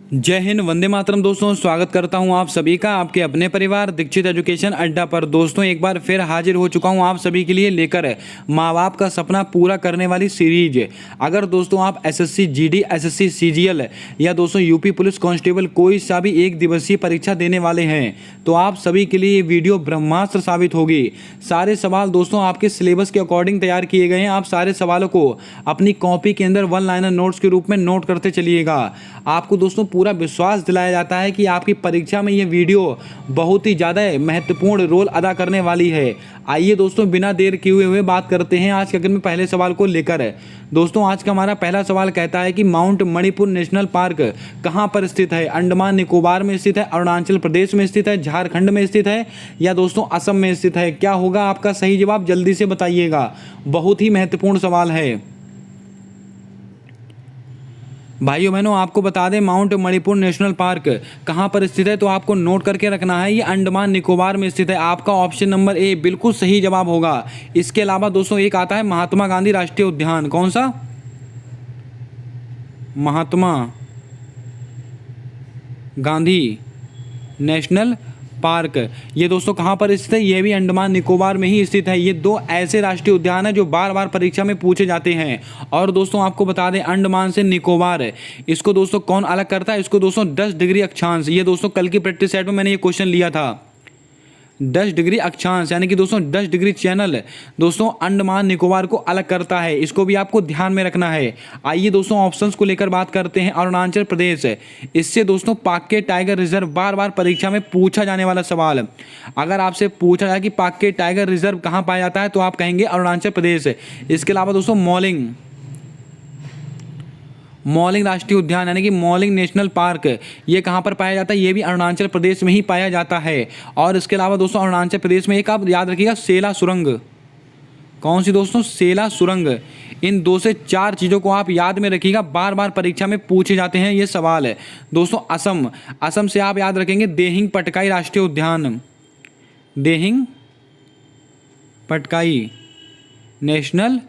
जय हिंद, वंदे मातरम। दोस्तों स्वागत करता हूं आप सभी का आपके अपने परिवार दीक्षित एजुकेशन अड्डा पर। दोस्तों एक बार फिर हाजिर हो चुका हूं आप सभी के लिए लेकर माँ बाप का सपना पूरा करने वाली सीरीज। अगर दोस्तों आप एसएससी जीडी, एसएससी सीजीएल या दोस्तों यूपी पुलिस कांस्टेबल कोई सा भी एक दिवसीय परीक्षा देने वाले हैं तो आप सभी के लिए ये वीडियो ब्रह्मास्त्र साबित होगी। सारे सवाल दोस्तों आपके सिलेबस के अकॉर्डिंग तैयार किए गए हैं। आप सारे सवालों को अपनी कॉपी के अंदर वन लाइनर नोट्स के रूप में नोट करते चलिएगा। आपको दोस्तों पूरा विश्वास दिलाया जाता है कि आपकी परीक्षा में ये वीडियो बहुत ही ज़्यादा महत्वपूर्ण रोल अदा करने वाली है। आइए दोस्तों बिना देर किए हुए बात करते हैं आज के अगर में पहले सवाल को लेकर। दोस्तों आज का हमारा पहला सवाल कहता है कि माउंट मणिपुर नेशनल पार्क कहाँ पर स्थित है? अंडमान निकोबार में स्थित है, अरुणाचल प्रदेश में स्थित है, झारखंड में स्थित है या दोस्तों असम में स्थित है? क्या होगा आपका सही जवाब? जल्दी से बताइएगा, बहुत ही महत्वपूर्ण सवाल है। भाइयों बहनों आपको बता दें माउंट मणिपुर नेशनल पार्क कहाँ पर स्थित है तो आपको नोट करके रखना है, ये अंडमान निकोबार में स्थित है। आपका ऑप्शन नंबर ए बिल्कुल सही जवाब होगा। इसके अलावा दोस्तों एक आता है महात्मा गांधी राष्ट्रीय उद्यान। कौन सा? Mahatma Gandhi national park. ये दोस्तों कहाँ पर स्थित है? ये भी अंडमान निकोबार में ही स्थित है। ये दो ऐसे राष्ट्रीय उद्यान है जो बार बार परीक्षा में पूछे जाते हैं। और दोस्तों आपको बता दें अंडमान से निकोबार, इसको दोस्तों कौन अलग करता है? इसको दोस्तों 10 डिग्री अक्षांश, ये दोस्तों कल की प्रैक्टिस सेट में मैंने ये क्वेश्चन लिया था। 10 डिग्री अक्षांश यानी कि दोस्तों 10 डिग्री चैनल दोस्तों अंडमान निकोबार को अलग करता है। इसको भी आपको ध्यान में रखना है। आइए दोस्तों ऑप्शंस को लेकर बात करते हैं। अरुणाचल प्रदेश, इससे दोस्तों पाक्के टाइगर रिजर्व बार बार परीक्षा में पूछा जाने वाला सवाल। अगर आपसे पूछा जाए कि पाक्के टाइगर रिजर्व कहाँ पाया जाता है तो आप कहेंगे अरुणाचल प्रदेश। इसके अलावा दोस्तों मौलिंग राष्ट्रीय उद्यान यानी कि मौलिंग नेशनल पार्क, ये कहाँ पर पाया जाता है? ये भी अरुणाचल प्रदेश में ही पाया जाता है। और इसके अलावा दोस्तों अरुणाचल प्रदेश में एक आप याद रखिएगा सेला सुरंग। कौन सी दोस्तों? सेला सुरंग। इन 2 से 4 चीज़ों को आप याद में रखिएगा, बार बार परीक्षा में पूछे जाते हैं ये सवाल है। दोस्तों असम से आप याद रखेंगे देहिंग पटकाई राष्ट्रीय उद्यान, देहिंग पटकाई नेशनल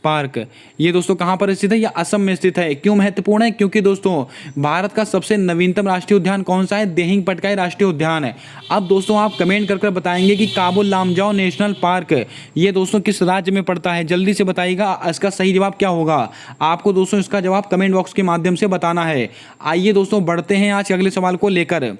पार्क। ये दोस्तों कहाँ पर स्थित है? ये असम में स्थित है। क्यों महत्वपूर्ण है? क्योंकि दोस्तों भारत का सबसे नवीनतम राष्ट्रीय उद्यान कौन सा है? देहिंग पटकाई राष्ट्रीय उद्यान है। अब दोस्तों आप कमेंट कर बताएंगे कि काबुल लामजाओ नेशनल पार्क ये दोस्तों किस राज्य में पड़ता है? जल्दी से बताइएगा इसका सही जवाब क्या होगा। आपको दोस्तों इसका जवाब कमेंट बॉक्स के माध्यम से बताना है। आइए दोस्तों बढ़ते हैं आज के अगले सवाल को लेकर।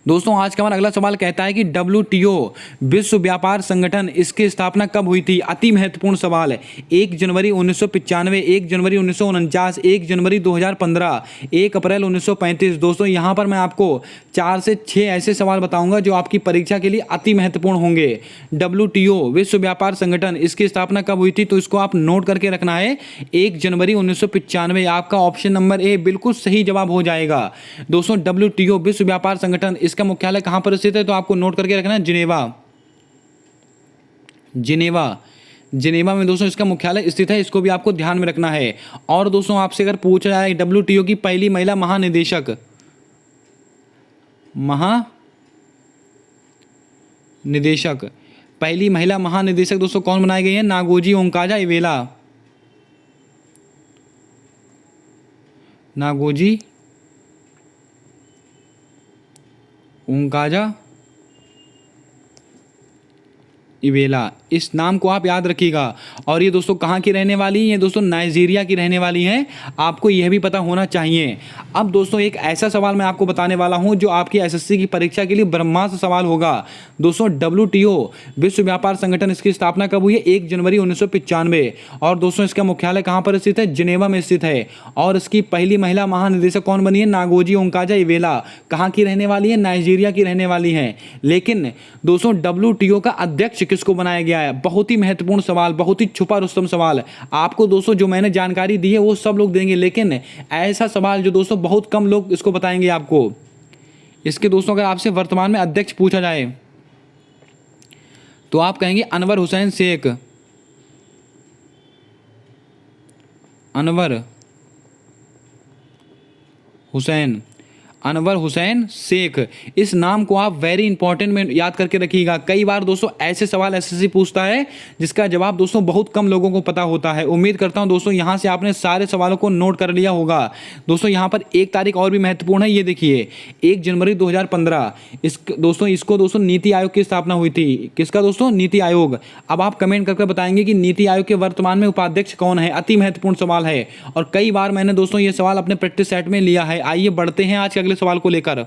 दोस्तों आज का हमारा अगला सवाल कहता है कि WTO विश्व व्यापार संगठन इसकी स्थापना कब हुई थी? अति महत्वपूर्ण सवाल है। 1 जनवरी 1995, 1 जनवरी 1949, 1 जनवरी 2015, 1 अप्रैल 1935। दोस्तों यहाँ पर मैं आपको 4 से 6 ऐसे सवाल बताऊंगा जो आपकी परीक्षा के लिए अति महत्वपूर्ण होंगे। WTO विश्व व्यापार संगठन इसकी स्थापना कब हुई थी तो इसको आप नोट करके रखना है 1 जनवरी 1995। आपका ऑप्शन नंबर ए बिल्कुल सही जवाब हो जाएगा। दोस्तों WTO विश्व व्यापार संगठन इसका मुख्यालय कहां पर स्थित है तो आपको नोट करके रखना है जिनेवा में दोस्तों इसका मुख्यालय स्थित है। इसको भी आपको ध्यान में रखना है। और दोस्तों आपसे अगर पूछा जाए WTO की पहली महिला महानिदेशक पहली महिला महानिदेशक दोस्तों कौन बनाई गई है? नागोजी ओंकाजा इवेला। नागोजी ओंकाजा इवेला, इस नाम को आप याद रखिएगा। और ये दोस्तों कहाँ की रहने वाली है? ये दोस्तों नाइजीरिया की रहने वाली हैं। आपको यह भी पता होना चाहिए। अब दोस्तों एक ऐसा सवाल मैं आपको बताने वाला हूं जो आपकी एसएससी की परीक्षा के लिए ब्रह्मास्त्र सवाल होगा। दोस्तों WTO विश्व व्यापार संगठन इसकी स्थापना कब हुई है? 1 जनवरी 1995। और दोस्तों इसका मुख्यालय कहाँ पर स्थित है? जिनेवा में स्थित है। और इसकी पहली महिला महानिदेशक कौन बनी है? नागोजी ओंकाजा इवेला। कहाँ की रहने वाली है? नाइजीरिया की रहने वाली है। लेकिन दोस्तों WTO का अध्यक्ष किसको बनाया गया है? बहुत ही महत्वपूर्ण सवाल, बहुत ही छुपा रुस्तम सवाल। आपको दोस्तों जो मैंने जानकारी दी है वो सब लोग देंगे, लेकिन ऐसा सवाल जो दोस्तों बहुत कम लोग इसको बताएंगे आपको। इसके दोस्तों अगर आपसे वर्तमान में अध्यक्ष पूछा जाए तो आप कहेंगे अनवर हुसैन शेख। अनवर हुसैन। अनवर हुसैन शेख। इस नाम को आप वेरी इंपॉर्टेंट में याद करके रखिएगा। कई बार दोस्तों ऐसे सवाल एसएससी पूछता है जिसका जवाब दोस्तों बहुत कम लोगों को पता होता है। उम्मीद करता हूं दोस्तों यहां से आपने सारे सवालों को नोट कर लिया होगा। दोस्तों यहां पर एक तारीख और भी महत्वपूर्ण है, ये देखिए 1 जनवरी 2015 इसको दोस्तों नीति आयोग की स्थापना हुई थी। किसका दोस्तों? नीति आयोग। अब आप कमेंट करके बताएंगे कि नीति आयोग के वर्तमान में उपाध्यक्ष कौन है। अति महत्वपूर्ण सवाल है और कई बार मैंने दोस्तों ये सवाल अपने प्रैक्टिस सेट में लिया है। आइए बढ़ते हैं आज के अगले सवाल को लेकर।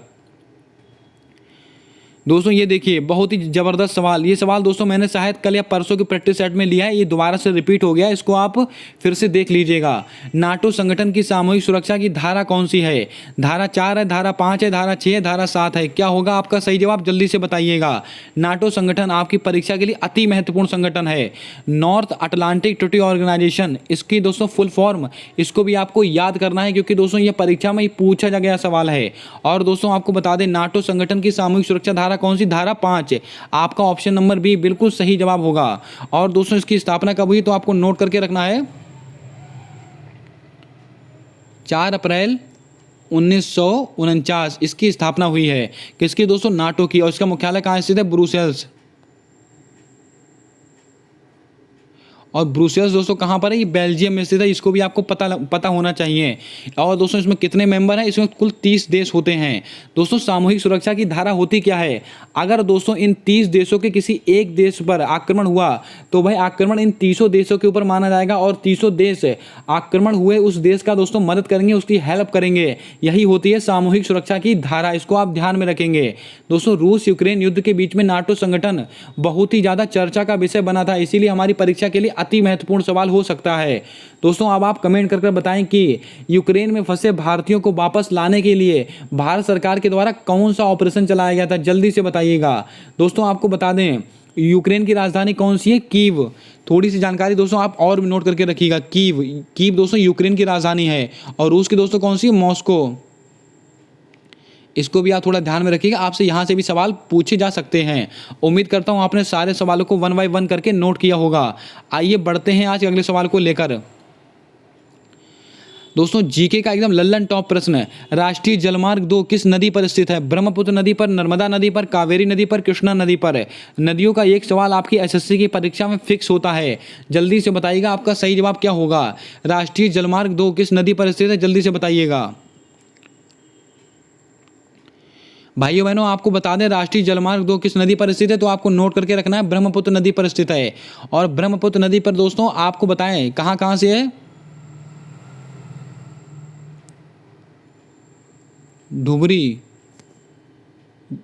दोस्तों ये देखिए बहुत ही जबरदस्त सवाल। ये सवाल दोस्तों मैंने शायद कल या परसों की प्रैक्टिस सेट में लिया है, ये दोबारा से रिपीट हो गया, इसको आप फिर से देख लीजिएगा। नाटो संगठन की सामूहिक सुरक्षा की धारा कौन सी है? धारा 4 है, धारा 5 है, धारा 6 है, धारा 7 है। क्या होगा आपका सही जवाब? जल्दी से बताइएगा। नाटो संगठन आपकी परीक्षा के लिए अति महत्वपूर्ण संगठन है। नॉर्थ अटलांटिक ट्रीटी ऑर्गेनाइजेशन, इसकी दोस्तों फुल फॉर्म, इसको भी आपको याद करना है क्योंकि दोस्तों ये परीक्षा में ही पूछा गया सवाल है। और दोस्तों आपको बता दें नाटो संगठन की सामूहिक सुरक्षा धारा कौन सी? धारा 5। आपका ऑप्शन नंबर बी बिल्कुल सही जवाब होगा। और दोस्तों इसकी स्थापना कब हुई तो आपको नोट करके रखना है 4 अप्रैल 1949 इसकी स्थापना हुई है। किसकी दोस्तों? नाटो की। और इसका मुख्यालय कहाँ स्थित है? ब्रुसेल्स। और ब्रुसेल्स दोस्तों कहाँ पर है? ये बेल्जियम में स्थित है। इसको भी आपको पता होना चाहिए। और दोस्तों इसमें कितने मेंबर हैं? इसमें कुल 30 देश होते हैं। दोस्तों सामूहिक सुरक्षा की धारा होती क्या है? अगर दोस्तों इन 30 देशों के किसी एक देश पर आक्रमण हुआ तो भाई आक्रमण इन 30 देशों के ऊपर माना जाएगा और 30 देश आक्रमण हुए उस देश का दोस्तों मदद करेंगे, उसकी हेल्प करेंगे। यही होती है सामूहिक सुरक्षा की धारा। इसको आप ध्यान में रखेंगे। दोस्तों रूस यूक्रेन युद्ध के बीच में नाटो संगठन बहुत ही ज़्यादा चर्चा का विषय बना था, इसीलिए हमारी परीक्षा के लिए अति महत्वपूर्ण सवाल हो सकता है। दोस्तों अब आप कमेंट करके बताएं कि यूक्रेन में फंसे भारतीयों को वापस लाने के लिए भारत सरकार के द्वारा कौन सा ऑपरेशन चलाया गया था? जल्दी से बताइएगा। दोस्तों आपको बता दें यूक्रेन की राजधानी कौन सी है? कीव। थोड़ी सी जानकारी दोस्तों आप और भी नोट करके रखिएगा। कीव दोस्तों यूक्रेन की राजधानी है। और रूस की दोस्तों कौन सी है? मॉस्को। इसको भी आप थोड़ा ध्यान में रखिएगा, आपसे यहाँ से भी सवाल पूछे जा सकते हैं। उम्मीद करता हूँ आपने सारे सवालों को 1 बाय 1 करके नोट किया होगा। आइए बढ़ते हैं आज के अगले सवाल को लेकर। दोस्तों जीके का एकदम लल्लन टॉप प्रश्न है। राष्ट्रीय जलमार्ग 2 किस नदी पर स्थित है? ब्रह्मपुत्र नदी पर, नर्मदा नदी पर, कावेरी नदी पर, कृष्णा नदी पर। नदियों का एक सवाल आपकी एसएससी की परीक्षा में फिक्स होता है। जल्दी से बताइएगा आपका सही जवाब क्या होगा। राष्ट्रीय जलमार्ग 2 किस नदी पर स्थित है? जल्दी से बताइएगा। भाइयों बहनों आपको बता दें राष्ट्रीय जलमार्ग 2 किस नदी पर स्थित है तो आपको नोट करके रखना है ब्रह्मपुत्र नदी पर स्थित है। और ब्रह्मपुत्र नदी पर दोस्तों आपको बताएं कहां कहां से है?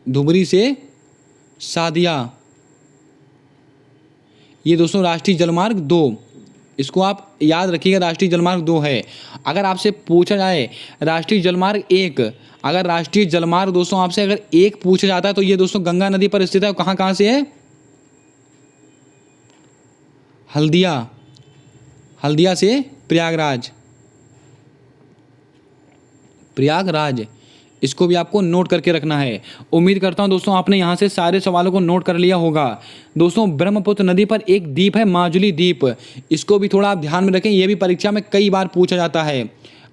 धुबरी से सादिया, ये दोस्तों राष्ट्रीय जलमार्ग 2, इसको आप याद रखिएगा। राष्ट्रीय जलमार्ग 2 है। अगर आपसे पूछा जाए राष्ट्रीय जलमार्ग 1, अगर राष्ट्रीय जलमार्ग दोस्तों आपसे अगर 1 पूछा जाता है तो ये दोस्तों गंगा नदी पर स्थित है। कहां कहां से है? हल्दिया से प्रयागराज। इसको भी आपको नोट करके रखना है। उम्मीद करता हूं दोस्तों आपने यहां से सारे सवालों को नोट कर लिया होगा। दोस्तों ब्रह्मपुत्र नदी पर एक द्वीप है माजुली द्वीप, इसको भी थोड़ा आप ध्यान में रखें, यह भी परीक्षा में कई बार पूछा जाता है।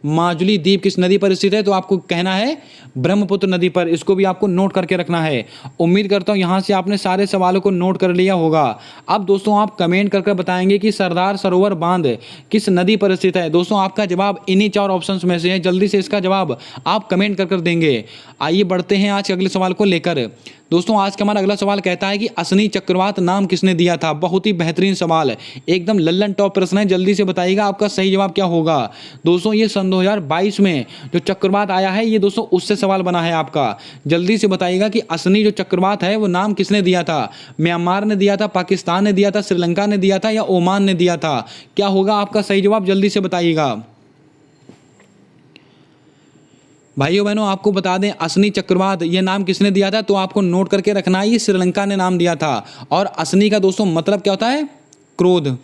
माजुली द्वीप किस नदी पर स्थित है तो आपको कहना है ब्रह्मपुत्र नदी पर। इसको भी आपको नोट करके रखना है। उम्मीद करता हूं यहां से आपने सारे सवालों को नोट कर लिया होगा। अब दोस्तों आप कमेंट करके बताएंगे कि सरदार सरोवर बांध किस नदी पर स्थित है। दोस्तों आपका जवाब इन्हीं 4 ऑप्शंस में से है। जल्दी से इसका जवाब आप कमेंट कर देंगे। आइए बढ़ते हैं आज के अगले सवाल को लेकर। दोस्तों आज का हमारा अगला सवाल कहता है कि असनी चक्रवात नाम किसने दिया था? बहुत ही बेहतरीन सवाल है, एकदम लल्लन टॉप प्रश्न है। जल्दी से बताइएगा आपका सही जवाब क्या होगा। दोस्तों ये सन 2022 में जो चक्रवात आया है ये दोस्तों उससे सवाल बना है आपका। जल्दी से बताइएगा कि असनी जो चक्रवात है वो नाम किसने दिया था? म्यांमार ने दिया था, पाकिस्तान ने दिया था, श्रीलंका ने दिया था या ओमान ने दिया था? क्या होगा आपका सही जवाब? जल्दी से बताइएगा। भाइयों बहनों आपको बता दें असनी चक्रवात ये नाम किसने दिया था तो आपको नोट करके रखना है, ये श्रीलंका ने नाम दिया था। और असनी का दोस्तों मतलब क्या होता है? क्रोध।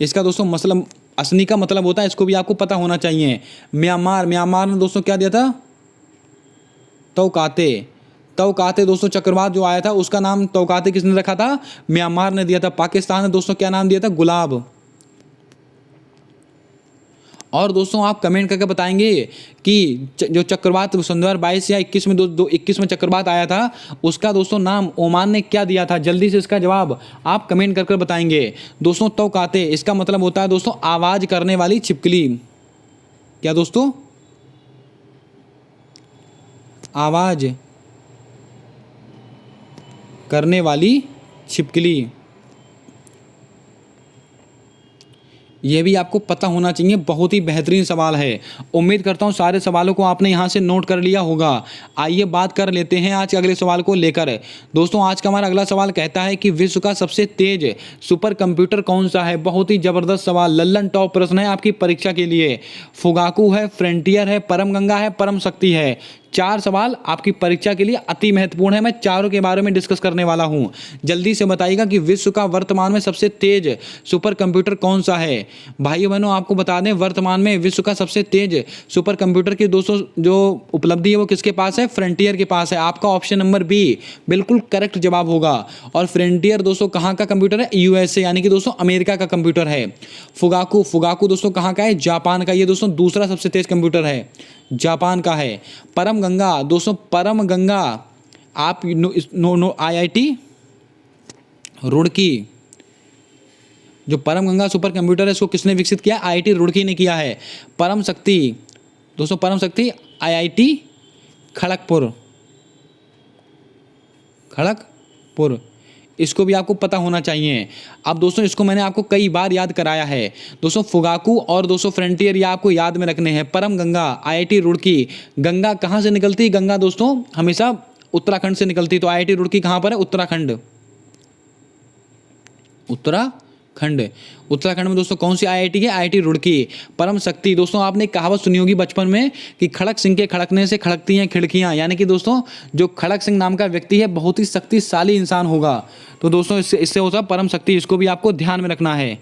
इसका दोस्तों मतलब असनी का मतलब होता है, इसको भी आपको पता होना चाहिए। म्यांमार ने दोस्तों क्या दिया था? तौकाते दोस्तों चक्रवात जो आया था उसका नाम तौकाते किसने रखा था? म्यांमार ने दिया था। पाकिस्तान ने दोस्तों क्या नाम दिया था? गुलाब। और दोस्तों आप कमेंट करके बताएंगे कि जो चक्रवात सन 2022 या 21 में 21 में चक्रवात आया था उसका दोस्तों नाम ओमान ने क्या दिया था। जल्दी से इसका जवाब आप कमेंट करके बताएंगे। दोस्तों तौकाते इसका मतलब होता है दोस्तों आवाज़ करने वाली छिपकली। क्या दोस्तों? आवाज़ करने वाली छिपकली। यह भी आपको पता होना चाहिए। बहुत ही बेहतरीन सवाल है। उम्मीद करता हूं सारे सवालों को आपने यहां से नोट कर लिया होगा। आइए बात कर लेते हैं आज के अगले सवाल को लेकर। दोस्तों आज का हमारा अगला सवाल कहता है कि विश्व का सबसे तेज सुपर कंप्यूटर कौन सा है। बहुत ही जबरदस्त सवाल, लल्लन टॉप प्रश्न है आपकी परीक्षा के लिए। फुगाकू है, फ्रंटियर है, परम गंगा है, परम शक्ति है। 4 सवाल आपकी परीक्षा के लिए अति महत्वपूर्ण है। मैं चारों के बारे में डिस्कस करने वाला हूं। जल्दी से बताइएगा कि विश्व का वर्तमान में सबसे तेज सुपर कंप्यूटर कौन सा है। भाइयों बहनों आपको बता दें वर्तमान में विश्व का सबसे तेज सुपर कंप्यूटर की दोस्तों जो उपलब्धि है वो किसके पास है? फ्रंटियर के पास है। आपका ऑप्शन नंबर बी बिल्कुल करेक्ट जवाब होगा। और फ्रंटियर दोस्तों कहाँ का कंप्यूटर है? यूएसए यानी कि दोस्तों अमेरिका का कंप्यूटर है। फुगाकू दोस्तों कहाँ का है? जापान का। ये दोस्तों दूसरा सबसे तेज कंप्यूटर है, जापान का है। परम गंगा दोस्तों, परम गंगा आप IIT रुड़की, जो परम गंगा सुपर कंप्यूटर है इसको किसने विकसित किया? IIT रुड़की ने किया है। परम शक्ति दोस्तों, परम शक्ति IIT खड़गपुर, इसको भी आपको पता होना चाहिए। अब दोस्तों इसको मैंने आपको कई बार याद कराया है। दोस्तों फुगाकू और दोस्तों फ्रंटियर ये आपको याद में रखने हैं। परम गंगा IIT रुड़की। गंगा कहाँ से निकलती है? गंगा दोस्तों हमेशा उत्तराखंड से निकलती है। तो IIT रुड़की कहाँ पर है? उत्तराखंड। उत्तराखंड में दोस्तों कौन सी IIT है? IIT रुड़की। परम शक्ति दोस्तों आपने कहावत सुनी होगी बचपन में कि खड़क सिंह के खड़कने से खड़कती हैं खिड़कियां, यानी कि दोस्तों जो खड़क सिंह नाम का व्यक्ति है बहुत ही शक्तिशाली इंसान होगा। तो दोस्तों इससे होता है परम शक्ति, इसको भी आपको ध्यान में रखना है।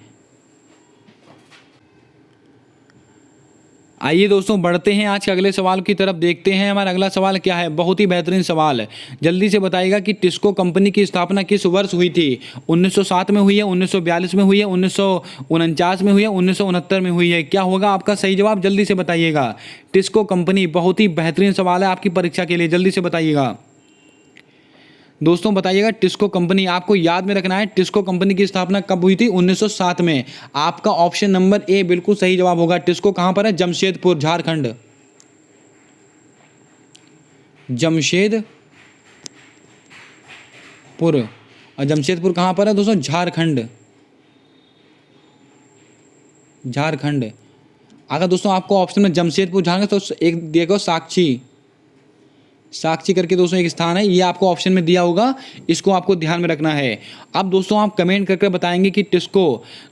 आइए दोस्तों बढ़ते हैं आज के अगले सवाल की तरफ, देखते हैं हमारा अगला सवाल क्या है। बहुत ही बेहतरीन सवाल है। जल्दी से बताइएगा कि टिस्को कंपनी की स्थापना किस वर्ष हुई थी? 1907 में हुई है, 1942 में हुई है, 1949 में हुई है, 1969 में हुई है। क्या होगा आपका सही जवाब? जल्दी से बताइएगा। टिस्को कंपनी, बहुत ही बेहतरीन सवाल है आपकी परीक्षा के लिए, जल्दी से बताइएगा। दोस्तों बताइएगा टिस्को कंपनी, आपको याद में रखना है टिस्को कंपनी की स्थापना कब हुई थी? 1907 में। आपका ऑप्शन नंबर ए बिल्कुल सही जवाब होगा। टिस्को कहां पर है? जमशेदपुर, झारखंड। जमशेदपुर, और जमशेदपुर कहां पर है दोस्तों? झारखंड। अगर दोस्तों आपको ऑप्शन में जमशेदपुर झारखंड तो एक देखो साक्षी करके दोस्तों एक स्थान है, ये आपको ऑप्शन में दिया होगा, इसको आपको ध्यान में रखना है। अब दोस्तों आप कमेंट करके बताएंगे कि टिस्को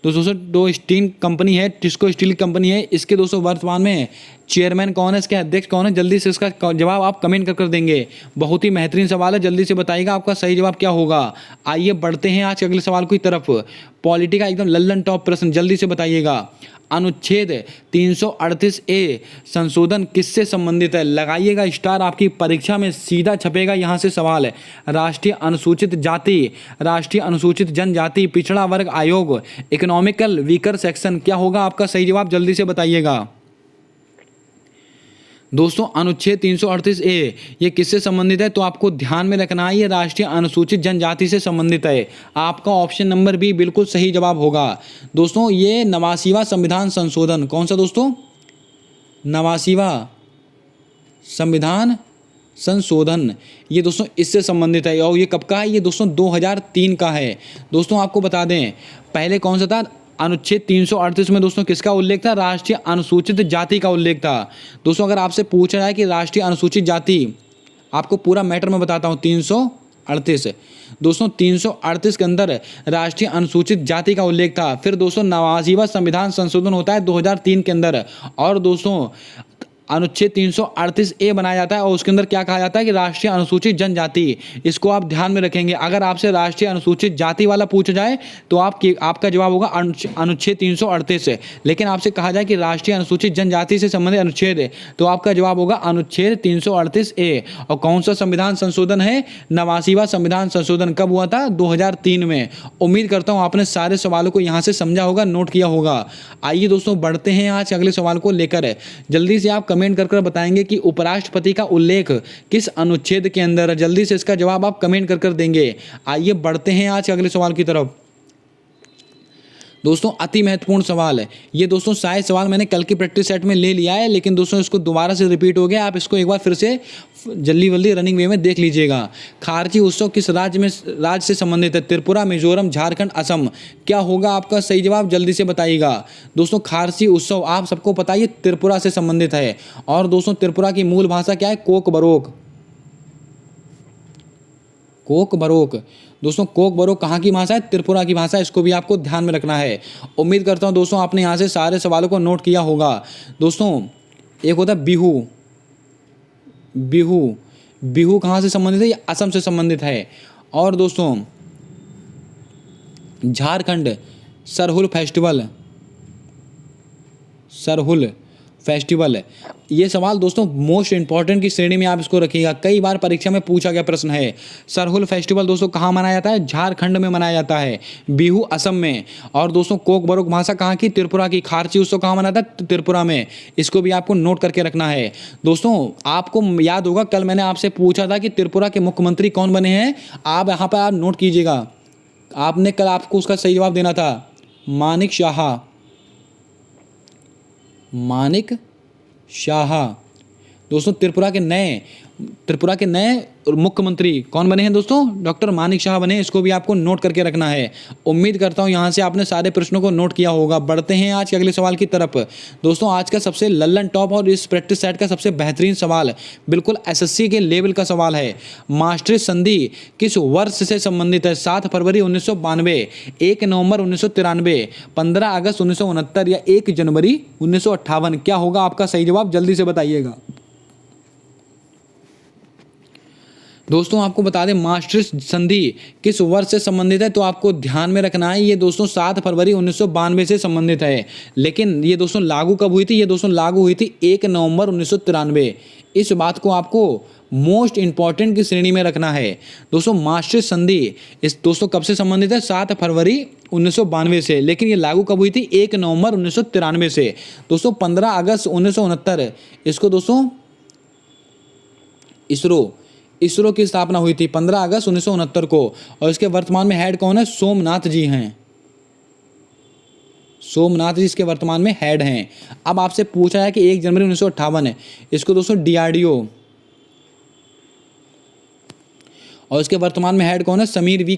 दोस्तों दो स्टील कंपनी है, टिस्को स्टील कंपनी है, इसके दोस्तों वर्तमान में चेयरमैन कौन है, इसके अध्यक्ष कौन है? जल्दी से इसका जवाब आप कमेंट कर देंगे। बहुत ही बेहतरीन सवाल है, जल्दी से बताइएगा आपका सही जवाब क्या होगा। आइए बढ़ते हैं आज के अगले सवाल की तरफ। पॉलिटी का एकदम लल्लन टॉप प्रश्न, जल्दी से बताइएगा। अनुच्छेद 338A संशोधन किससे संबंधित है? लगाइएगा स्टार, आपकी परीक्षा में सीधा छपेगा यहाँ से सवाल है। राष्ट्रीय अनुसूचित जाति, राष्ट्रीय अनुसूचित जनजाति, पिछड़ा वर्ग आयोग, इकोनॉमिकल वीकर सेक्शन। क्या होगा आपका सही जवाब? जल्दी से बताइएगा। दोस्तों अनुच्छेद 338A ये किससे संबंधित है? तो आपको ध्यान में रखना है ये राष्ट्रीय अनुसूचित जनजाति से संबंधित है। आपका ऑप्शन नंबर बी बिल्कुल सही जवाब होगा। दोस्तों ये 89वां संविधान संशोधन, कौन सा दोस्तों? 89वां संविधान संशोधन, ये दोस्तों इससे संबंधित है। और ये कब का है? ये दोस्तों 2003 का है। दोस्तों आपको बता दें पहले कौन सा था? अनुच्छेद 338 में दोस्तों किसका उल्लेख था? राष्ट्रीय अनुसूचित जाति का उल्लेख था। दोस्तों अगर आपसे पूछा जाए कि राष्ट्रीय अनुसूचित जाति, आपको पूरा मैटर में बताता हूँ। 338 दोस्तों 338 के अंदर राष्ट्रीय अनुसूचित जाति का उल्लेख था। फिर दोस्तों 89वां संविधान संशोधन होता है 2003 के अंदर, और दोस्तों अनुच्छेद 338A बनाया जाता है और उसके अंदर क्या कहा जाता है कि राष्ट्रीय अनुसूचित जनजाति। इसको आप ध्यान में रखेंगे। अगर आपसे राष्ट्रीय अनुसूचित जाति वाला पूछा जाए तो आपका जवाब होगा अनुच्छेद 338। लेकिन आपसे कहा जाए कि राष्ट्रीय अनुसूचित जनजाति से संबंधित अनुच्छेद है तो आपका जवाब होगा अनुच्छेद 338A। और कौन सा संविधान संशोधन है? 89वां संविधान संशोधन। कब हुआ था? 2003 में। उम्मीद करता हूँ आपने सारे सवालों को यहाँ से समझा होगा, नोट किया होगा। आइए दोस्तों बढ़ते हैं आज अगले सवाल को लेकर। जल्दी से आप कमेंट कर बताएंगे कि उपराष्ट्रपति का उल्लेख किस अनुच्छेद के अंदर है। जल्दी से इसका जवाब आप कमेंट कर देंगे। आइए बढ़ते हैं आज अगले सवाल की तरफ। दोस्तों अति महत्वपूर्ण सवाल है ये। दोस्तों शायद सवाल मैंने कल की प्रैक्टिस सेट में ले लिया है, लेकिन दोस्तों इसको दोबारा से रिपीट हो गया। आप इसको एक बार फिर से जल्दी रनिंग वे में देख लीजिएगा। खारची उत्सव किस राज्य से संबंधित है? त्रिपुरा, मिजोरम, झारखंड, असम। क्या होगा आपका सही जवाब? जल्दी से बताइएगा। दोस्तों खारची उत्सव आप सबको पता है ये त्रिपुरा से संबंधित है। और दोस्तों त्रिपुरा की मूल भाषा क्या है? Coke baroque. दोस्तों कोक बरोक कहाँ की भाषा है? त्रिपुरा की भाषा है। इसको भी आपको ध्यान में रखना है। उम्मीद करता हूँ दोस्तों आपने यहाँ से सारे सवालों को नोट किया होगा। दोस्तों एक होता है बिहू कहाँ से संबंधित है? ये असम से संबंधित है। और दोस्तों झारखंड सरहुल फेस्टिवल। ये सवाल दोस्तों मोस्ट इंपॉर्टेंट की श्रेणी में आप इसको रखिएगा। कई बार परीक्षा में पूछा गया प्रश्न है। सरहुल फेस्टिवल दोस्तों कहाँ मनाया जाता है? झारखंड में मनाया जाता है। बिहू असम में। और दोस्तों कोक बरोक भाषा कहाँ की? त्रिपुरा की। खारची उत्सव कहाँ मनाता है? त्रिपुरा में। इसको भी आपको नोट करके रखना है। दोस्तों आपको याद होगा कल मैंने आपसे पूछा था कि त्रिपुरा के मुख्यमंत्री कौन बने हैं। आप यहाँ पर आप नोट कीजिएगा। आपने कल आपको उसका सही जवाब देना था। मानिक शाह। दोस्तों त्रिपुरा के नए मुख्यमंत्री कौन बने हैं दोस्तों? डॉक्टर मानिक शाह बने। इसको भी आपको नोट करके रखना है। उम्मीद करता हूं यहां से आपने सारे प्रश्नों को नोट किया होगा। बढ़ते हैं आज के अगले सवाल की तरफ। दोस्तों आज का सबसे लल्लन टॉप और इस प्रैक्टिस सेट का सबसे बेहतरीन सवाल, बिल्कुल एसएससी के लेवल का सवाल है। मास्ट्रिच संधि किस वर्ष से संबंधित है? 7 फरवरी 1992, 1 नवंबर 1993, 15 अगस्त 1969 या 1 जनवरी 1958। क्या होगा आपका सही जवाब? जल्दी से बताइएगा। दोस्तों आपको बता दें मास्ट्रिच संधि किस वर्ष से संबंधित है, तो आपको ध्यान में रखना है ये दोस्तों 7 फरवरी 1992 से संबंधित है। लेकिन ये दोस्तों लागू कब हुई थी? ये दोस्तों लागू हुई थी 1 नवंबर 1993। इस बात को आपको मोस्ट इंपॉर्टेंट की श्रेणी में रखना है। दोस्तों मास्ट्रिच संधि इस दोस्तों कब से संबंधित है? 7 फरवरी 1992 से। लेकिन ये लागू कब हुई थी? 1 नवंबर 1993 से। दोस्तों 15 अगस्त 1969 इसको दोस्तों इसरो की स्थापना हुई थी 15 अगस्त 1969 को। और इसके वर्तमान में हेड कौन है? सोमनाथ जी हैं। सोमनाथ जी इसके वर्तमान में हेड हैं। अब आपसे पूछा है कि 1 जनवरी 1958 है। इसको दोस्तों डीआरडीओ। और इसके वर्तमान में हेड कौन है? समीर वी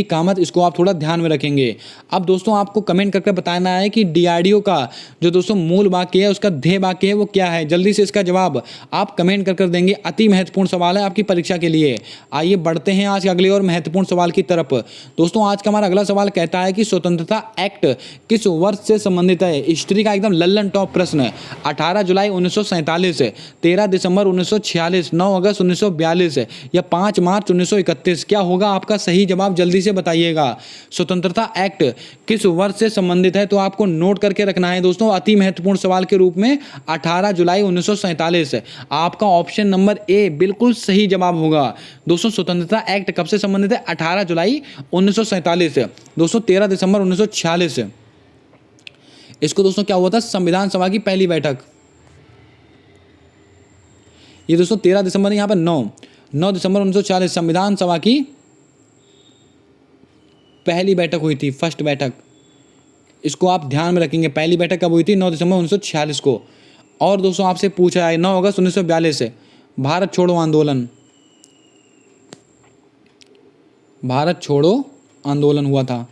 कामत। इसको आप थोड़ा ध्यान में रखेंगे। अब दोस्तों आपको कमेंट करके बताना है कि डीआरडीओ का जो दोस्तों मूल वाक्य है, उसका ध्येय वाक्य है, वो क्या है। जल्दी से इसका जवाब आप कमेंट कर देंगे। अति महत्वपूर्ण सवाल है आपकी परीक्षा के लिए। आइए बढ़ते हैं आज के अगले और महत्वपूर्ण सवाल की तरफ। दोस्तों आज का हमारा अगला सवाल कहता है कि स्वतंत्रता एक्ट किस वर्ष से संबंधित है? हिस्ट्री का एकदम लल्लन टॉप प्रश्न। 18 जुलाई 1947, 13 दिसंबर 1946, 9 अगस्त 1942 या 5 मार्च 1931। क्या होगा आपका सही जवाब? जल्दी से बताइएगा। स्वतंत्रता एक्ट किस वर्ष से संबंधित है, तो आपको नोट करके रखना है दोस्तों अति महत्वपूर्ण सवाल के रूप में 18 जुलाई 1947। आपका ऑप्शन नंबर ए बिल्कुल सही जवाब होगा। दोस्तों स्वतंत्रता एक्ट कब से संबंधित है? 18 जुलाई 1947। दोस्तों 13 दिसंबर 1946 इसको दोस्तों क्या हुआ था? संविधान सभा की पहली बैठक। ये दोस्तों 13 दिसंबर यहाँ पर 9 दिसंबर 1946 संविधान सभा की पहली बैठक हुई थी, फर्स्ट बैठक। इसको आप ध्यान में रखेंगे। पहली बैठक कब हुई थी? 9 दिसंबर 1946 को। और दोस्तों आपसे पूछा है 9 अगस्त 1942 से भारत छोड़ो आंदोलन हुआ था।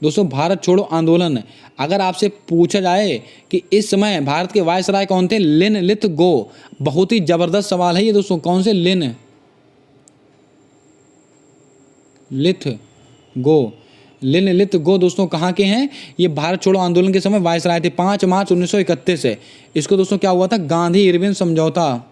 दोस्तों भारत छोड़ो आंदोलन अगर आपसे पूछा जाए कि इस समय भारत के वायसराय कौन थे? लिन लिथ गो। बहुत ही जबरदस्त सवाल है ये दोस्तों। कौन से? लिन लिथ गो दोस्तों कहाँ के हैं? ये भारत छोड़ो आंदोलन के समय वायसराय थे। 5 मार्च 1931 से। इसको दोस्तों क्या हुआ था? गांधी इरविन समझौता।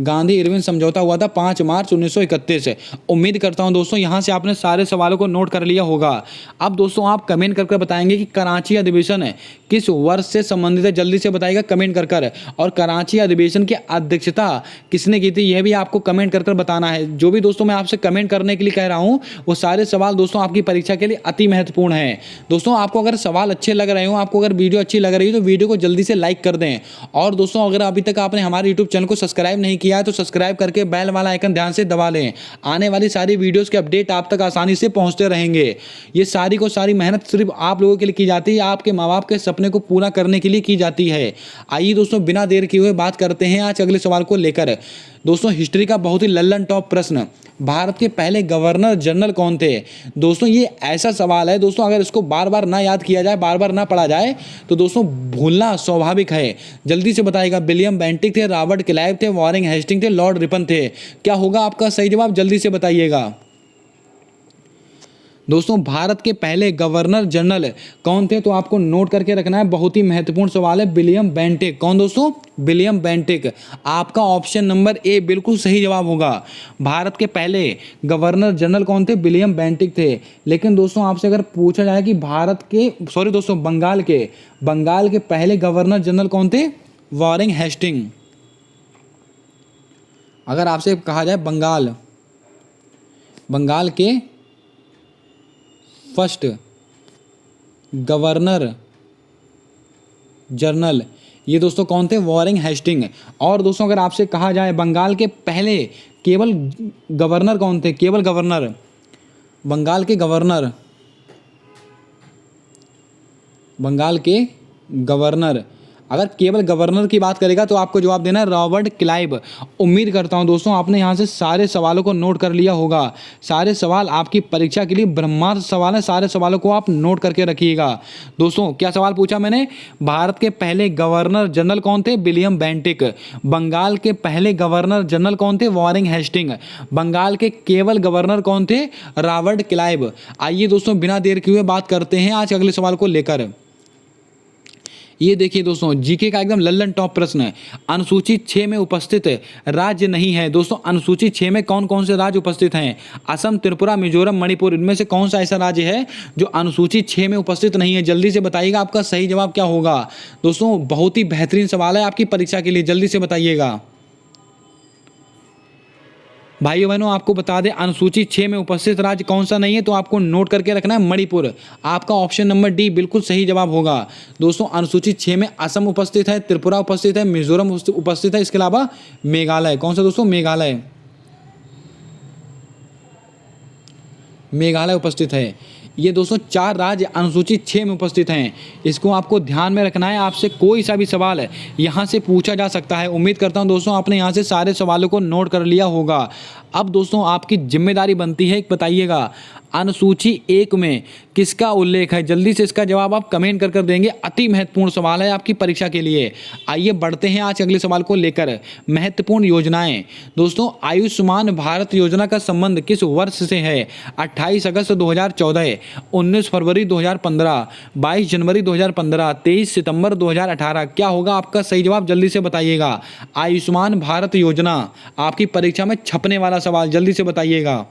गांधी इरविन समझौता हुआ था 5 मार्च 1931। उम्मीद करता हूं दोस्तों यहां से आपने सारे सवालों को नोट कर लिया होगा। अब दोस्तों आप कमेंट करके बताएंगे कि कराची अधिवेशन किस वर्ष से संबंधित है, जल्दी से बताइएगा कमेंट कर। और कराची अधिवेशन की अध्यक्षता किसने की थी यह भी आपको कमेंट कर बताना है। जो भी दोस्तों मैं आपसे कमेंट करने के लिए कह रहा हूं वो सारे सवाल दोस्तों आपकी परीक्षा के लिए अति महत्वपूर्ण है। दोस्तों आपको अगर सवाल अच्छे लग रहे हो, आपको अगर वीडियो अच्छी लग रही है तो वीडियो को जल्दी से लाइक कर दें। और दोस्तों अगर अभी तक आपने हमारे यूट्यूब चैनल को सब्सक्राइब नहीं किया है तो सब्सक्राइब करके बेल वाला आइकन ध्यान से दबा लें। आने वाली सारी वीडियोस के अपडेट आप तक आसानी से पहुंचते रहेंगे। ये सारी को सारी मेहनत सिर्फ आप लोगों के लिए की जाती है, आपके माँ बाप के सपने को पूरा करने के लिए की जाती है। आइए दोस्तों बिना देर किए हुए बात करते हैं आज अगले सवाल को लेकर। दोस्तों हिस्ट्री का बहुत ही लल्लन टॉप प्रश्न, भारत के पहले गवर्नर जनरल कौन थे? दोस्तों ये ऐसा सवाल है दोस्तों, अगर इसको बार बार ना याद किया जाए, बार बार ना पढ़ा जाए तो दोस्तों भूलना स्वाभाविक है। जल्दी से बताइएगा। विलियम बेंटिक थे, रॉबर्ट क्लाइव थे, वॉरेन हेस्टिंग थे, लॉर्ड रिपन थे। क्या होगा आपका सही जवाब, जल्दी से बताइएगा। दोस्तों भारत के पहले गवर्नर जनरल कौन थे तो आपको नोट करके रखना है, बहुत ही महत्वपूर्ण सवाल है। William Bentinck. कौन दोस्तों? William Bentinck. आपका ऑप्शन नंबर ए बिल्कुल सही जवाब होगा। भारत के पहले गवर्नर जनरल कौन थे? विलियम बेंटिक थे। लेकिन दोस्तों आपसे अगर पूछा जाए कि बंगाल के पहले गवर्नर जनरल कौन थे? Warren Hastings. अगर आपसे कहा जाए बंगाल के फर्स्ट गवर्नर जनरल, ये दोस्तों कौन थे? Warren Hastings. और दोस्तों अगर आपसे कहा जाए बंगाल के पहले केवल गवर्नर कौन थे? केवल गवर्नर, बंगाल के गवर्नर, अगर केवल गवर्नर की बात करेगा तो आपको जवाब देना है रॉबर्ट क्लाइव। उम्मीद करता हूं दोस्तों आपने यहां से सारे सवालों को नोट कर लिया होगा। सारे सवाल आपकी परीक्षा के लिए ब्रह्मास्त्र सवाल है, सारे सवालों को आप नोट करके रखिएगा। दोस्तों क्या सवाल पूछा मैंने? भारत के पहले गवर्नर जनरल कौन थे? William Bentinck. बंगाल के पहले गवर्नर जनरल कौन थे? Warren Hasting. बंगाल के केवल गवर्नर कौन थे? Robert Clive. आइए दोस्तों बिना देर किए हुए बात करते हैं आज अगले सवाल को लेकर। ये देखिए दोस्तों जीके का एकदम लल्लन टॉप प्रश्न है। अनुसूची 6 में उपस्थित राज्य नहीं है। दोस्तों अनुसूची 6 में कौन कौन से राज्य उपस्थित हैं? असम, त्रिपुरा, मिजोरम, मणिपुर। इनमें से कौन सा ऐसा राज्य है जो अनुसूची 6 में उपस्थित नहीं है? जल्दी से बताइएगा आपका सही जवाब क्या होगा। दोस्तों बहुत ही बेहतरीन सवाल है आपकी परीक्षा के लिए, जल्दी से बताइएगा। भाइयों बहनों आपको बता दें अनुसूची 6 में उपस्थित राज्य कौन सा नहीं है तो आपको नोट करके रखना है मणिपुर। आपका ऑप्शन नंबर डी बिल्कुल सही जवाब होगा। दोस्तों अनुसूची 6 में असम उपस्थित है, त्रिपुरा उपस्थित है, मिजोरम उपस्थित है, इसके अलावा मेघालय। कौन सा दोस्तों? मेघालय उपस्थित है। ये दोस्तों 4 राज्य अनुसूची 6 में उपस्थित हैं। इसको आपको ध्यान में रखना है। आपसे कोई सा भी सवाल यहाँ से पूछा जा सकता है। उम्मीद करता हूँ दोस्तों आपने यहाँ से सारे सवालों को नोट कर लिया होगा। अब दोस्तों आपकी जिम्मेदारी बनती है बताइएगा अनुसूची 1 में किसका उल्लेख है? जल्दी से इसका जवाब आप कमेंट कर देंगे। अति महत्वपूर्ण सवाल है आपकी परीक्षा के लिए। आइए बढ़ते हैं आज अगले सवाल को लेकर। महत्वपूर्ण योजनाएं। दोस्तों आयुष्मान भारत योजना का संबंध किस वर्ष से है? 28 अगस्त 2014, 19 फरवरी 2015, 22 जनवरी 2015, 23 सितंबर 2018। क्या होगा आपका सही जवाब? जल्दी से बताइएगा। आयुष्मान भारत योजना आपकी परीक्षा में छपने वाला सवाल, जल्दी से बताइएगा।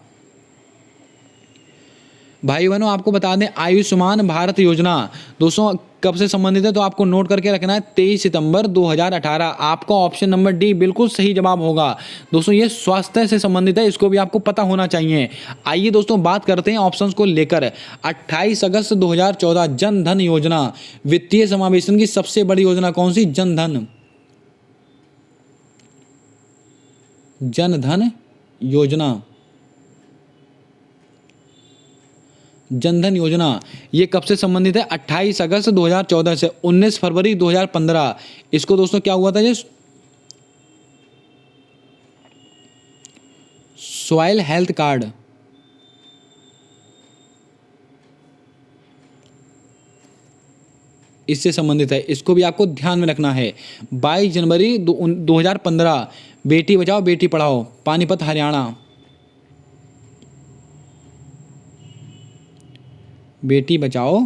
भाई बहनों आपको बता दें आयुष्मान भारत योजना दोस्तों कब से संबंधित है तो आपको नोट करके रखना है 23 सितंबर 2018। आपका ऑप्शन नंबर डी बिल्कुल सही जवाब होगा। दोस्तों ये स्वास्थ्य से संबंधित है, इसको भी आपको पता होना चाहिए। आइए दोस्तों बात करते हैं ऑप्शंस को लेकर। 28 अगस्त 2014 जन धन योजना। वित्तीय समावेशन की सबसे बड़ी योजना कौन सी? जन धन योजना। जनधन योजना ये कब से संबंधित है? 28 अगस्त 2014 से 19 फरवरी 2015। इसको दोस्तों क्या हुआ था? ये सॉइल हेल्थ कार्ड, इससे संबंधित है, इसको भी आपको ध्यान में रखना है। 22 जनवरी 2015 बेटी बचाओ बेटी पढ़ाओ, पानीपत हरियाणा। बेटी बचाओ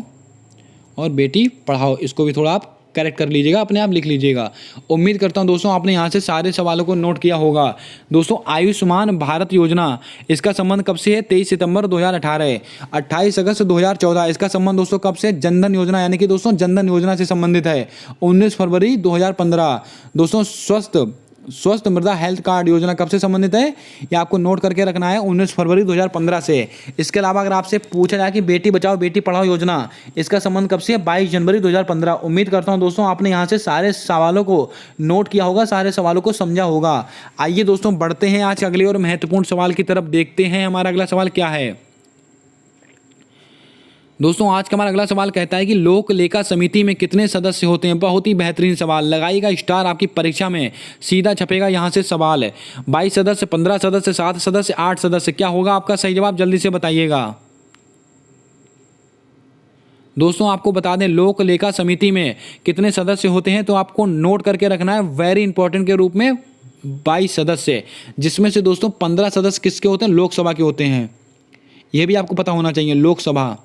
और बेटी पढ़ाओ, इसको भी थोड़ा आप करेक्ट कर लीजिएगा, अपने आप लिख लीजिएगा। उम्मीद करता हूं दोस्तों आपने यहाँ से सारे सवालों को नोट किया होगा। दोस्तों आयुष्मान भारत योजना, इसका संबंध कब से है? 23 सितंबर 2018। 28 अगस्त 2014 इसका संबंध दोस्तों कब से? जनधन योजना, यानी कि दोस्तों जनधन योजना से संबंधित है। 19 फरवरी 2015 दोस्तों स्वस्थ मृदा हेल्थ कार्ड योजना कब से संबंधित है? ये आपको नोट करके रखना है, 19 फरवरी 2015 से। इसके अलावा अगर आपसे पूछा जाए कि बेटी बचाओ बेटी पढ़ाओ योजना, इसका संबंध कब से है? 22 जनवरी 2015। उम्मीद करता हूं दोस्तों आपने यहाँ से सारे सवालों को नोट किया होगा, सारे सवालों को समझा होगा। आइए दोस्तों बढ़ते हैं आज अगले और महत्वपूर्ण सवाल की तरफ। देखते हैं हमारा अगला सवाल क्या है। दोस्तों आज का हमारा अगला सवाल कहता है कि लोक लेखा समिति में कितने सदस्य होते हैं? बहुत ही बेहतरीन सवाल, लगाइएगा स्टार, आपकी परीक्षा में सीधा छपेगा यहाँ से सवाल है। 22 सदस्य, 15 सदस्य, 7 सदस्य, 8 सदस्य, क्या होगा आपका सही जवाब? जल्दी से बताइएगा। दोस्तों आपको बता दें लोक लेखा समिति में कितने सदस्य होते हैं, तो आपको नोट करके रखना है वेरी इंपॉर्टेंट के रूप में 22 सदस्य, जिसमें से दोस्तों 15 सदस्य किसके होते हैं? लोकसभा के होते हैं। यह भी आपको पता होना चाहिए, लोकसभा।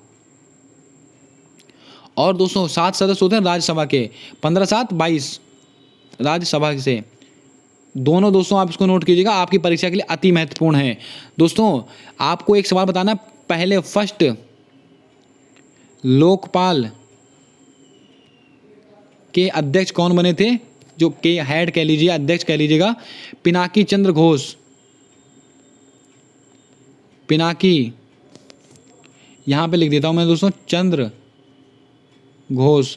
और दोस्तों 7 सदस्य होते हैं राज्यसभा के, 15 7 22 राज्यसभा से। दोनों दोस्तों आप इसको नोट कीजिएगा, आपकी परीक्षा के लिए अति महत्वपूर्ण है। दोस्तों आपको एक सवाल बताना, पहले फर्स्ट लोकपाल के अध्यक्ष कौन बने थे? जो के हेड कह लीजिए, अध्यक्ष कह लीजिएगा, पिनाकी चंद्र घोष। पिनाकी, यहां पे लिख देता हूं मैं दोस्तों, चंद्र घोष,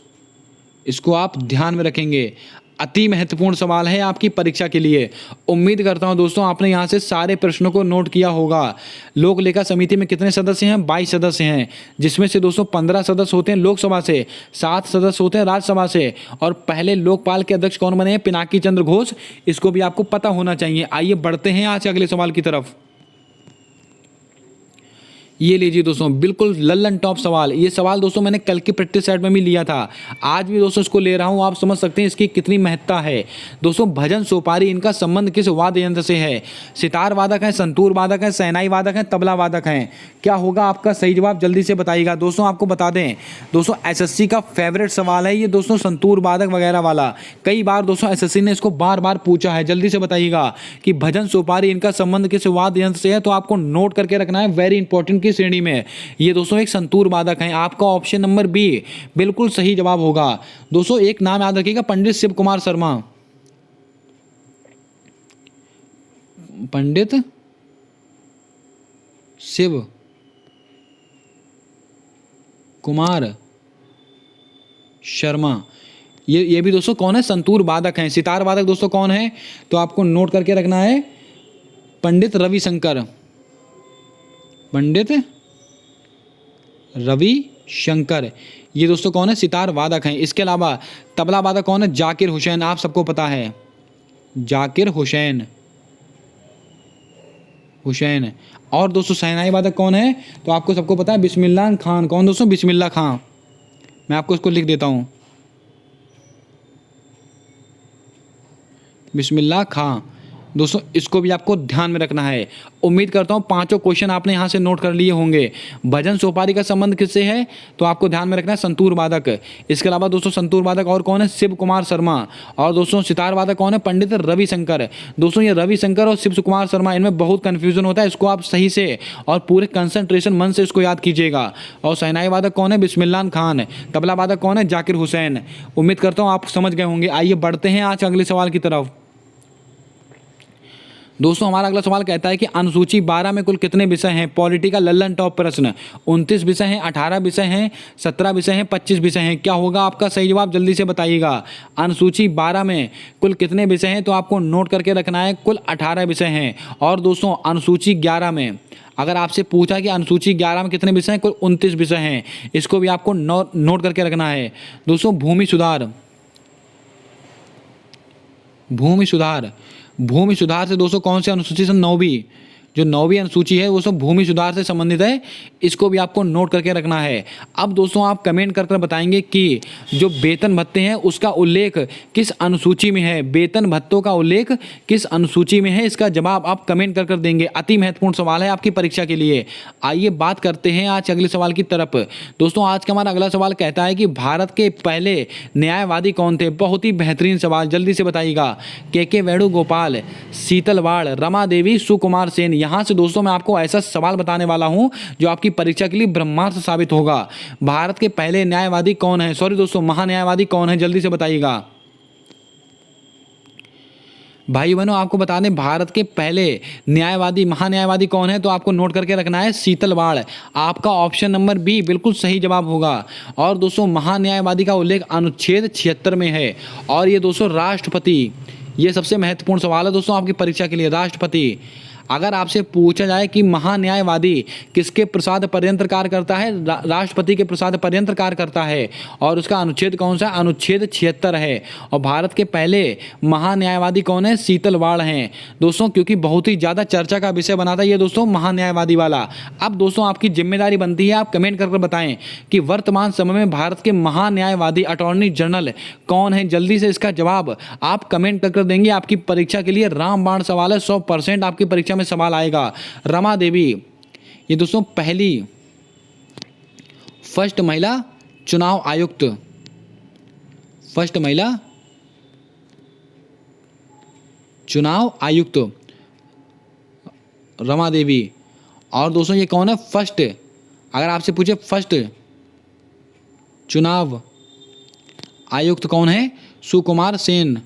इसको आप ध्यान में रखेंगे। अति महत्वपूर्ण सवाल है आपकी परीक्षा के लिए। उम्मीद करता हूं दोस्तों आपने यहां से सारे प्रश्नों को नोट किया होगा। लोक लेखा समिति में कितने सदस्य हैं? 22 सदस्य हैं, जिसमें से दोस्तों 15 सदस्य होते हैं लोकसभा से, 7 सदस्य होते हैं राज्यसभा से, और पहले लोकपाल के अध्यक्ष कौन बने हैं? पिनाकी चंद्र घोष। इसको भी आपको पता होना चाहिए। आइए बढ़ते हैं आज अगले सवाल की तरफ। ये लीजिए दोस्तों, बिल्कुल लल्लन टॉप सवाल। ये सवाल दोस्तों मैंने कल की प्रैक्टिस सेट में भी लिया था, आज भी दोस्तों इसको ले रहा हूँ। आप समझ सकते हैं इसकी कितनी महत्ता है। दोस्तों भजन सोपारी, इनका संबंध किस वाद्य यंत्र से है? सितार वादक है, संतूर वादक है, शहनाई वादक है, तबला वादक है? क्या होगा आपका सही जवाब? जल्दी से बताइएगा। दोस्तों आपको बता दें दोस्तों एसएससी का फेवरेट सवाल है ये दोस्तों, संतूर वादक वगैरह वाला। कई बार दोस्तों एसएससी ने इसको बार बार पूछा है। जल्दी से बताइएगा कि भजन सोपारी, इनका संबंध किस वाद्य यंत्र से है? तो आपको नोट करके रखना है वेरी इंपॉर्टेंट की श्रेणी में। ये दोस्तों एक संतूर वादक हैं। आपका ऑप्शन नंबर बी बिल्कुल सही जवाब होगा। दोस्तों एक नाम याद रखिएगा, पंडित शिव कुमार शर्मा। पंडित शिव कुमार शर्मा, ये भी दोस्तों कौन है? संतूर वादक हैं। सितार वादक दोस्तों कौन है? तो आपको नोट करके रखना है पंडित रविशंकर। ये दोस्तों कौन है? सितार वादक हैं। इसके अलावा तबला वादक कौन है? जाकिर हुसैन, आप सबको पता है, जाकिर हुसैन। और दोस्तों शहनाई वादक कौन है? तो आपको सबको पता है बिस्मिल्लाह खान। कौन दोस्तों? बिस्मिल्लाह खान। मैं आपको इसको लिख देता हूं, बिस्मिल्लाह खान। दोस्तों इसको भी आपको ध्यान में रखना है। उम्मीद करता हूँ पांचों क्वेश्चन आपने यहाँ से नोट कर लिए होंगे। भजन सोपारी का संबंध किससे है? तो आपको ध्यान में रखना है संतूर वादक। इसके अलावा दोस्तों संतूर वादक और कौन है? शिव कुमार शर्मा। और दोस्तों सितार वादक कौन है? पंडित रविशंकर। दोस्तों ये रविशंकर और शिव कुमार शर्मा, इनमें बहुत कन्फ्यूजन होता है। इसको आप सही से और पूरे कंसंट्रेशन मन से इसको याद कीजिएगा। और शहनाई वादक कौन है? बिस्मिल्लाह खान। तबला वादक कौन है? जाकिर हुसैन। उम्मीद करता हूँ आप समझ गए होंगे। आइए बढ़ते हैं आज अगले सवाल की तरफ। दोस्तों हमारा अगला सवाल कहता है कि अनुसूची 12 में कुल कितने विषय हैं? पॉलिटिकल लल्लन टॉप प्रश्न। 29 विषय हैं, 18 विषय हैं, 17 विषय हैं, 25 विषय हैं। क्या होगा आपका सही जवाब? जल्दी से बताइएगा। अनुसूची 12 में कुल कितने विषय हैं? तो आपको नोट करके रखना है कुल 18 विषय हैं। और दोस्तों अनुसूची 11 में अगर आपसे पूछा कि अनुसूची 11 में कितने विषय हैं? कुल 29 विषय हैं। इसको भी आपको नोट करके रखना है। दोस्तों भूमि सुधार से दोस्तों कौन से अनुसूची? 9वीं। जो 9वीं अनुसूची है वो सब भूमि सुधार से संबंधित है, इसको भी आपको नोट करके रखना है। अब दोस्तों आप कमेंट कर बताएंगे कि जो वेतन भत्ते हैं उसका उल्लेख किस अनुसूची में है, वेतन भत्तों का उल्लेख किस अनुसूची में है, इसका जवाब आप कमेंट कर देंगे। अति महत्वपूर्ण सवाल है आपकी परीक्षा के लिए। आइए बात करते हैं आज अगले सवाल की तरफ। दोस्तों आज का हमारा अगला सवाल कहता है कि भारत के पहले न्यायवादी कौन थे। बहुत ही बेहतरीन सवाल, जल्दी से बताइएगा। के वेणुगोपाल, शीतल वाड़, रमा देवी, सुकुमार सेन। यहां से दोस्तों मैं आपको ऐसा सवाल बताने वाला हूं जो आपकी परीक्षा के लिए ब्रह्मास्त्र साबित होगा। भारत के पहले न्यायवादी कौन है, सॉरी दोस्तों महान्यायवादी कौन है, जल्दी से बताइएगा। भाई बहनों आपको बता दें भारत के पहले न्यायवादी महान्यायवादी कौन है, तो आपको नोट करके रखना है शीतल वाड़। आपका ऑप्शन नंबर बी बिल्कुल सही जवाब होगा। और दोस्तों महान्यायवादी का उल्लेख अनुच्छेद 76 में है। और ये दोस्तों राष्ट्रपति, ये सबसे महत्वपूर्ण सवाल है दोस्तों आपकी परीक्षा के लिए। राष्ट्रपति, अगर आपसे पूछा जाए कि महान्यायवादी किसके प्रसाद पर्यंत कार्य करता है, राष्ट्रपति के प्रसाद पर्यंत कार्य करता है। और उसका अनुच्छेद कौन सा है, अनुच्छेद 76 है। और भारत के पहले महान्यायवादी कौन है, शीतल वाड़ हैं दोस्तों, क्योंकि बहुत ही ज़्यादा चर्चा का विषय बना था ये दोस्तों महान्यायवादी वाला। अब दोस्तों आपकी जिम्मेदारी बनती है आप कमेंट करके बताएं कि वर्तमान समय में भारत के महान्यायवादी अटॉर्नी जनरल कौन है। जल्दी से इसका जवाब आप कमेंट कर देंगे। आपकी परीक्षा के लिए रामबाण सवाल है, 100% आपकी परीक्षा में सवाल आएगा। रमा देवी, ये दोस्तों पहली फर्स्ट महिला चुनाव आयुक्त, फर्स्ट महिला चुनाव आयुक्त रमा देवी। और दोस्तों ये कौन है, फर्स्ट, अगर आपसे पूछे फर्स्ट चुनाव आयुक्त कौन है, सुकुमार सेन।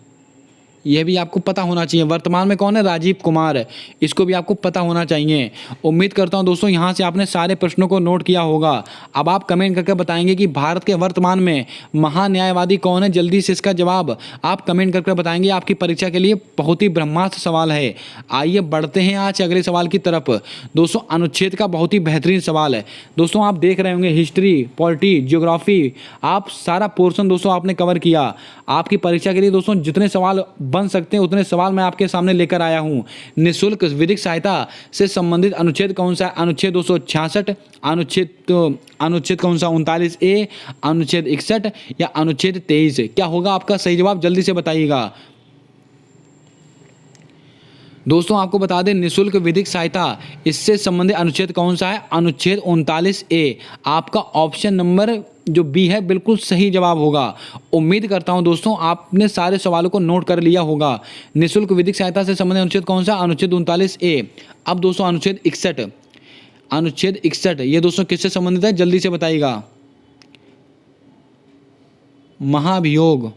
यह भी आपको पता होना चाहिए। वर्तमान में कौन है, राजीव कुमार, इसको भी आपको पता होना चाहिए। उम्मीद करता हूं दोस्तों यहाँ से आपने सारे प्रश्नों को नोट किया होगा। अब आप कमेंट करके बताएंगे कि भारत के वर्तमान में महान्यायवादी कौन है। जल्दी से इसका जवाब आप कमेंट करके बताएंगे। आपकी परीक्षा के लिए बहुत ही ब्रह्मास्त्र सवाल है। आइए बढ़ते हैं आज अगले सवाल की तरफ। दोस्तों अनुच्छेद का बहुत ही बेहतरीन सवाल है। दोस्तों आप देख रहे होंगे हिस्ट्री, पॉलिटी, ज्योग्राफी, आप सारा पोर्शन दोस्तों आपने कवर किया। आपकी परीक्षा के लिए दोस्तों जितने सवाल बन सकते हैं उतने सवाल मैं आपके सामने लेकर आया हूं। निःशुल्क विधिक सहायता से संबंधित अनुच्छेद कौन सा है, अनुच्छेद 266, अनुच्छेद कौन सा 39A, अनुच्छेद 61 या अनुच्छेद 23। क्या होगा आपका सही जवाब, जल्दी से बताइएगा। दोस्तों आपको बता दें निःशुल्क विधिक सहायता, इससे संबंधित अनुच्छेद कौन सा है, अनुच्छेद 39A। आपका ऑप्शन नंबर जो बी है बिल्कुल सही जवाब होगा। उम्मीद करता हूं दोस्तों आपने सारे सवालों को नोट कर लिया होगा। निःशुल्क विधिक सहायता से संबंधित अनुच्छेद कौन सा, अनुच्छेद 39A। अब दोस्तों अनुच्छेद 61, अनुच्छेद 61 ये दोस्तों किससे संबंधित है, जल्दी से बताइएगा। महाभियोग,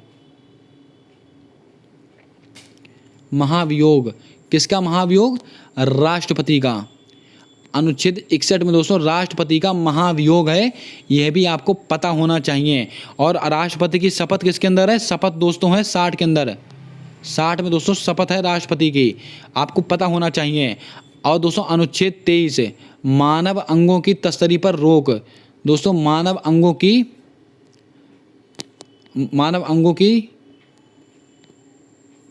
महाभियोग किसका, महाभियोग राष्ट्रपति का। अनुच्छेद 61 में दोस्तों राष्ट्रपति का महाभियोग है, यह भी आपको पता होना चाहिए। और राष्ट्रपति की शपथ किसके अंदर है, शपथ दोस्तों है 60 के अंदर, 60 में दोस्तों शपथ है राष्ट्रपति की, आपको पता होना चाहिए। और दोस्तों अनुच्छेद 23 मानव अंगों की तस्करी पर रोक। दोस्तों मानव अंगों की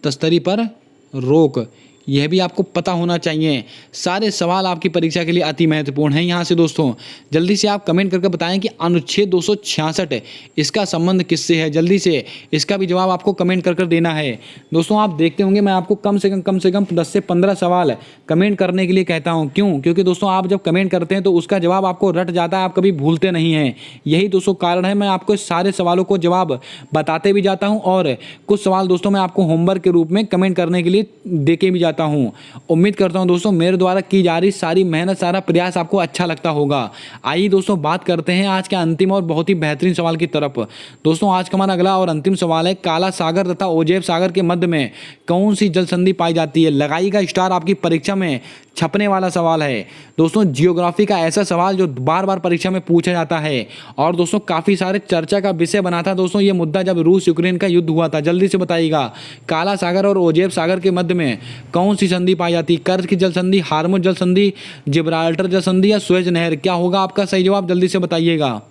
तस्करी पर रोक, यह भी आपको पता होना चाहिए। सारे सवाल आपकी परीक्षा के लिए अति महत्वपूर्ण हैं। यहाँ से दोस्तों जल्दी से आप कमेंट करके बताएं कि अनुच्छेद 266 इसका संबंध किससे है। जल्दी से इसका भी जवाब आपको कमेंट कर देना है। दोस्तों आप देखते होंगे मैं आपको कम से कम 10 से 15 सवाल कमेंट करने के लिए कहता हूँ। क्यों, क्योंकि दोस्तों आप जब कमेंट करते हैं तो उसका जवाब आपको रट जाता है, आप कभी भूलते नहीं हैं। यही दोस्तों कारण है मैं आपको सारे सवालों को जवाब बताते भी जाता हूँ और कुछ सवाल दोस्तों मैं आपको होमवर्क के रूप में कमेंट करने के लिए दे के भी जाता हूं। उम्मीद करता हूं दोस्तों मेरे द्वारा की जा रही सारी मेहनत, सारा प्रयास आपको अच्छा लगता होगा। आइए दोस्तों बात करते हैं आज के अंतिम और बहुत ही बेहतरीन सवाल की तरफ। दोस्तों आज का हमारा अगला और अंतिम सवाल है, काला सागर तथा ओजेब सागर के मध्य में कौन सी जल संधि पाई जाती है। लगाइएगा स्टार, आपकी परीक्षा में छपने वाला सवाल है। दोस्तों जियोग्राफी का ऐसा सवाल जो बार बार परीक्षा में पूछा जाता है और दोस्तों काफ़ी सारे चर्चा का विषय बना था दोस्तों ये मुद्दा जब रूस यूक्रेन का युद्ध हुआ था। जल्दी से बताइएगा, काला सागर और ओजेब सागर के मध्य में कौन सी संधि पाई जाती है। कर्ज की जल संधि, हार्मुज जल संधि, जिब्राल्टर जल संधि या सुएज नहर। क्या होगा आपका सही जवाब, जल्दी से बताइएगा।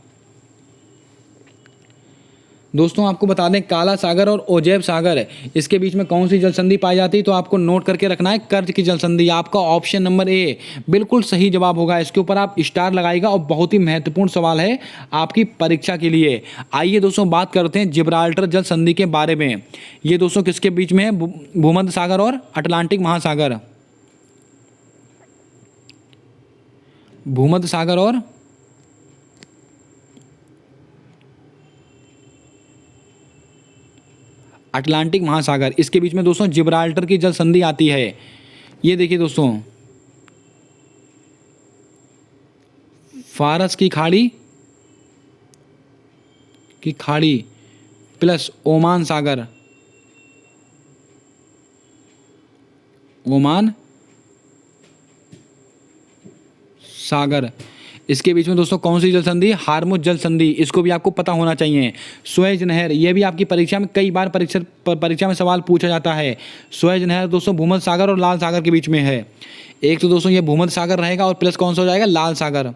दोस्तों आपको बता दें काला सागर और ओजैब सागर इसके बीच में कौन सी जल संधि पाई जाती है, तो आपको नोट करके रखना है कर्ज की जल संधि। आपका ऑप्शन नंबर ए बिल्कुल सही जवाब होगा। इसके ऊपर आप स्टार लगाएगा और बहुत ही महत्वपूर्ण सवाल है आपकी परीक्षा के लिए। आइए दोस्तों बात करते हैं जिब्राल्टर जल संधि के बारे में। ये दोस्तों किसके बीच में है? भूमध्य सागर और अटलांटिक महासागर। भूमध्य सागर और अटलांटिक महासागर, इसके बीच में दोस्तों जिब्राल्टर की जल संधि आती है। ये देखिए दोस्तों, फारस की खाड़ी प्लस ओमान सागर, ओमान सागर, इसके बीच में दोस्तों कौन सी जल संधि? हार्मुज जल संधि। इसको भी आपको पता होना चाहिए। सुएज नहर, यह भी आपकी परीक्षा में कई बार परीक्षा में सवाल पूछा जाता है। सुएज नहर दोस्तों भूमध्य सागर और लाल सागर के बीच में है। एक तो दोस्तों ये भूमध्य सागर रहेगा और प्लस कौन सा हो जाएगा? लाल सागर।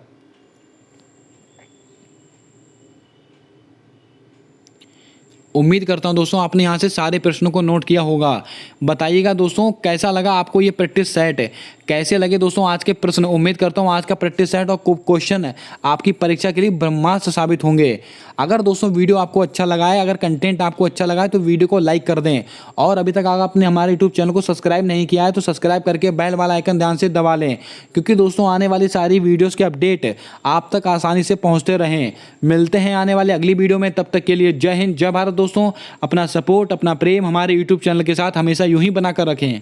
उम्मीद करता हूं दोस्तों आपने यहाँ से सारे प्रश्नों को नोट किया होगा। बताइएगा दोस्तों कैसा लगा आपको ये प्रैक्टिस सेट, कैसे लगे दोस्तों आज के प्रश्न। उम्मीद करता हूँ आज का प्रैक्टिस सेट और क्वेश्चन आपकी परीक्षा के लिए ब्रह्मास्त्र साबित होंगे। अगर दोस्तों वीडियो आपको अच्छा लगा है, अगर कंटेंट आपको अच्छा लगा है तो वीडियो को लाइक कर दें। और अभी तक अगर आपने हमारे यूट्यूब चैनल को सब्सक्राइब नहीं किया है तो सब्सक्राइब करके बेल वाला आइकन ध्यान से दबा लें, क्योंकि दोस्तों आने वाली सारी वीडियोज़ के अपडेट आप तक आसानी से पहुँचते रहें। मिलते हैं आने वाले अगली वीडियो में, तब तक के लिए जय हिंद जय भारत। दोस्तों अपना सपोर्ट अपना प्रेम हमारे यूट्यूब चैनल के साथ हमेशा यूं ही बनाकर रखें।